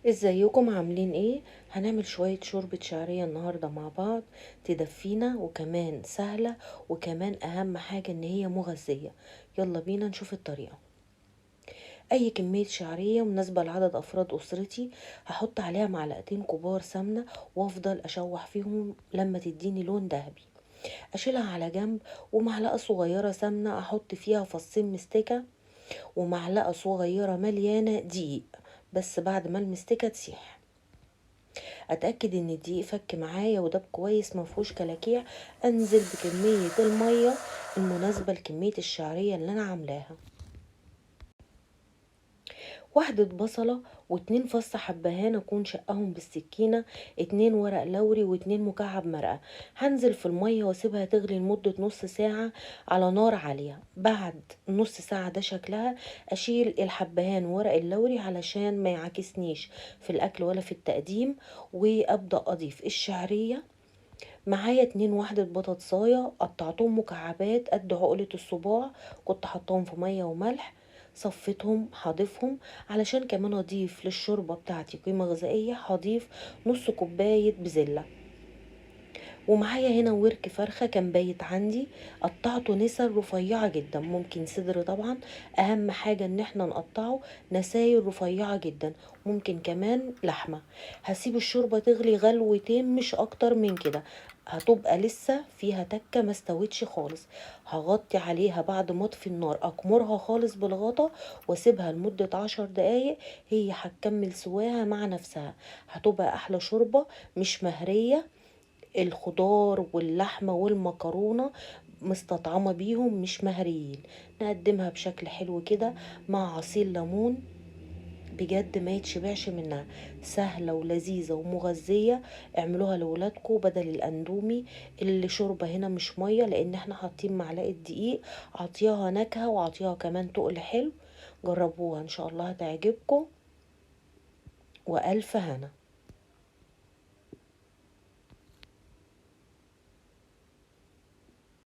ازيكم عاملين ايه؟ هنعمل شوية شوربة شعرية النهاردة مع بعض، تدفينا وكمان سهلة، وكمان اهم حاجة ان هي مغذية. يلا بينا نشوف الطريقة. اي كمية شعرية مناسبة لعدد افراد اسرتي، هحط عليها معلقتين كبار سمنة، وافضل اشوح فيهم لما تديني لون ذهبي. اشيلها على جنب، ومعلقة صغيرة سمنة احط فيها فصين مستكة، ومعلقة صغيرة مليانة دقيق، بس بعد ما المستكة تسيح. اتاكد ان الدقيق فك معايا وداب كويس مفهوش كلاكيع. انزل بكميه الميه المناسبه لكميه الشعريه اللي انا عاملاها. واحدة بصلة واتنين فص حبهان اكون شقهم بالسكينة، اتنين ورق لوري واتنين مكعب مرقة. هنزل في المية واسيبها تغلي لمدة نص ساعة على نار عالية. بعد نص ساعة ده شكلها، اشيل الحبهان وورق اللوري علشان ما يعكسنيش في الاكل ولا في التقديم، وابدأ اضيف الشعرية. معايا اتنين واحدة بطاطساية قطعتهم مكعبات قد عقلة الصباع، كنت حطاهم في مية وملح. صفيتهم هضيفهم علشان كمان اضيف للشوربة بتاعتي قيمة غذائية. هضيف نص كوباية بزلة. ومعايا هنا ورك فرخة كان بايت عندي، قطعته نسر رفيعة جدا، ممكن صدر طبعا. اهم حاجة ان احنا نقطعه نساير رفيعة جدا، ممكن كمان لحمة. هسيب الشوربة تغلي غلوتين مش اكتر من كده، هتبقى لسه فيها تكة ما استوتش خالص. هغطي عليها بعد ما اطفي النار، اكمرها خالص بالغطا واسيبها لمدة 10 دقايق. هي هتكمل سواها مع نفسها، هتبقى احلى شوربة مش مهرية. الخضار واللحمة والمكرونة مستطعمة بيهم مش مهريين. نقدمها بشكل حلو كده مع عصير ليمون، بجد ما يتشبعش منها. سهلة ولذيذة ومغذية. اعملوها لولادكم بدل الاندومي اللي شوربة هنا مش مية، لان احنا حاطين معلقة دقيق عطيها نكهة وعطيها كمان تقل حلو. جربوها ان شاء الله هتعجبكم، والف هنا.